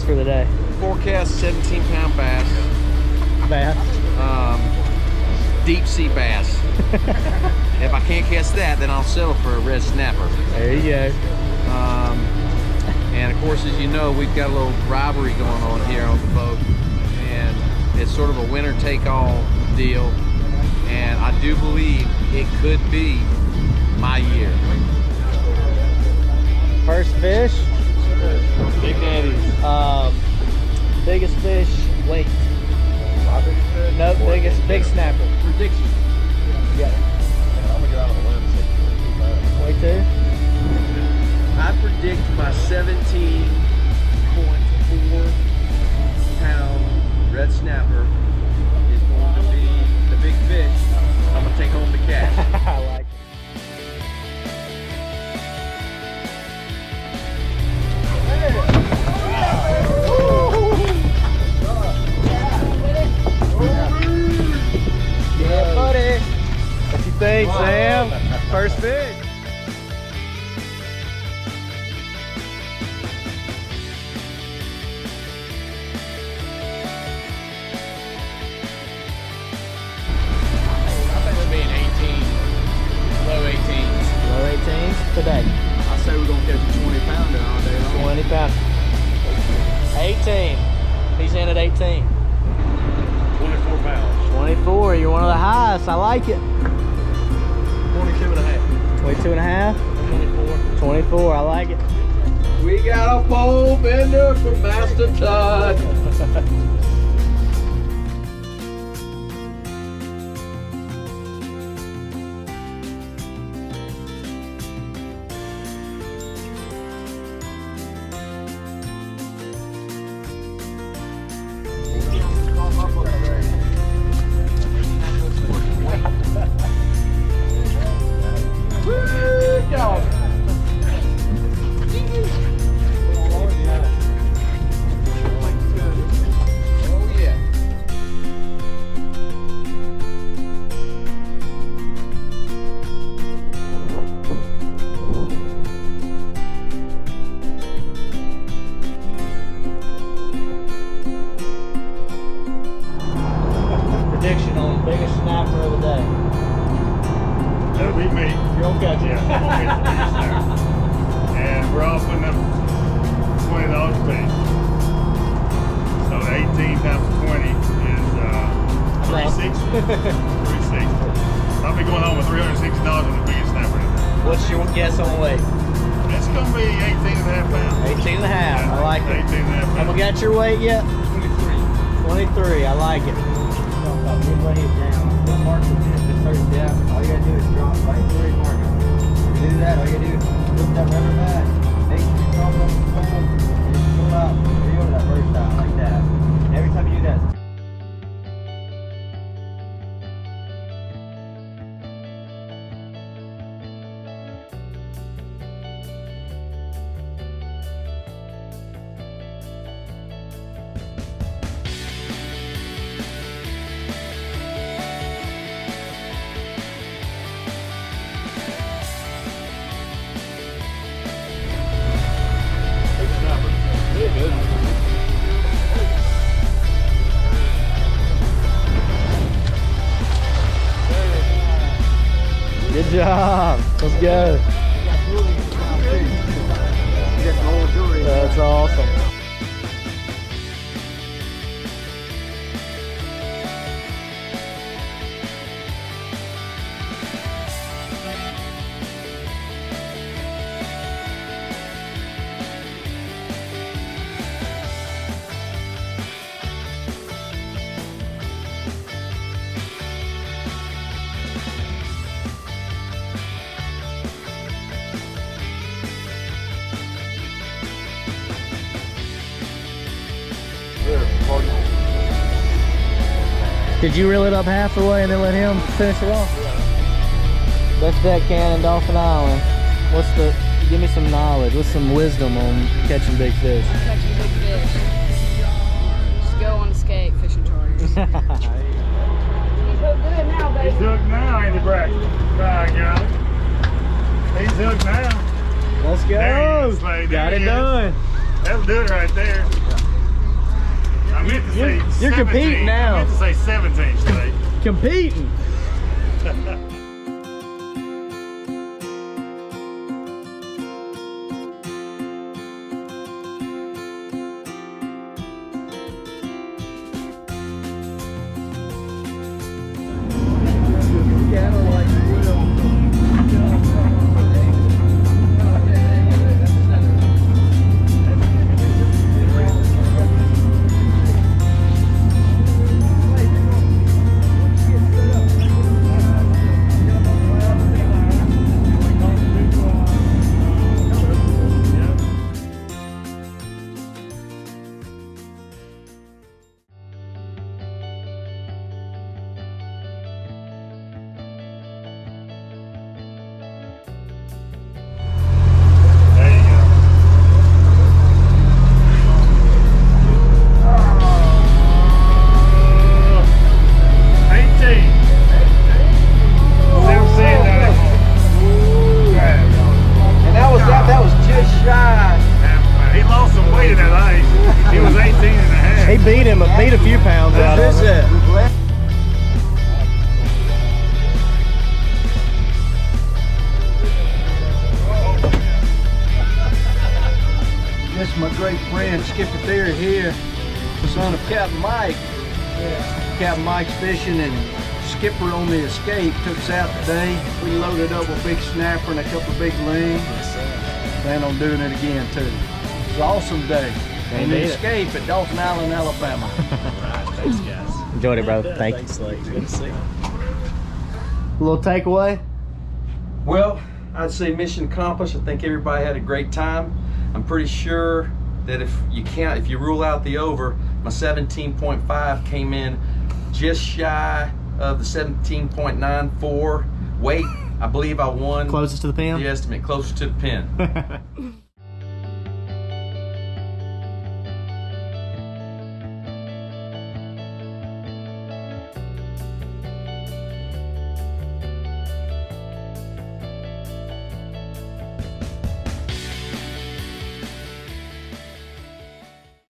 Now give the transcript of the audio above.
for the day? Forecast 17-pound bass. Bass. Deep sea bass. If I can't catch that, then I'll settle for a red snapper. There you go. And of course, as you know, we've got a little rivalry going on here on the boat, and it's sort of a winner take all deal, and I do believe it could be my year. First fish? Big daddies. Biggest fish, weight. My biggest fish? Nope, big snapper. Prediction. Yeah. Man, I'm gonna get out on a limb and say 22 pounds. 22? I predict my 17.4-pound red snapper is going to be the big fish. I'm gonna take home the cash. I like it. Yeah, buddy. What you think, Sam? First fish. I think we'll be an 18, low 18s. Low 18s today. I say we're gonna catch a 20-pounder all day long. 20 pound. 18. He's in at 18. 24 pounds. 24. You're one of the highest. I like it. 22 and a half. 22 and a half. 24. 24. I like it. We got a pole bender from Master Tutt. Prediction on biggest snapper of the day. That'll be me. You don't catch it. And we're all putting up $20 apiece. So 18 times 20 is 360. 360. I'll be going home with $360 on the biggest snapper. What's your guess on weight? It's going to be 18 and a half pounds. 18 and a half. I like it. 18 and a half Have we pounds. got your weight yet? 23. 23. I like it. You lay it down. Don't mark the finish. Just start it down. All you gotta do is drop right where you mark it. You do that. All you gotta do is flip that rubber back. Make sure you drop it on the pole. And just pull out. Reel that first time like that. And every time you do that. Good job. Let's go. That's awesome. Did you reel it up half the way and then let him finish it off? Best deck can in Dauphin Island. What's the, give me some knowledge, what's some wisdom on catching big fish? Catching big fish. Just go on the skate fishing charters. He's hooked good now, baby. He's hooked now, ain't he, Braxton? By golly. He's hooked now. Let's There he go. is, Slade. Got There it he is. done. That'll do it right there. say You're 17. competing now. I meant to say 17 straight. Competing. There you go. 18. 17 down at home. And that was just shy. He lost some weight in that ice. He was 18 and a half. He beat a few pounds out of him. This is my great friend Skipper Theory here, the son of Captain Mike. Captain Mike's fishing and Skipper on the Escape took us out today. We loaded up a big snapper and a couple of big ling. Plan on doing it again too. It's an awesome day. And the Escape at Dauphin Island, Alabama. Thanks, guys. Enjoyed it, brother. Thank you. Good to see you. A little takeaway? Well, I'd say mission accomplished. I think everybody had a great time. I'm pretty sure that if you rule out the over, my 17.5 came in just shy of the 17.94. Weight, I believe I won Closest to the pin? the estimate, closer to the pin.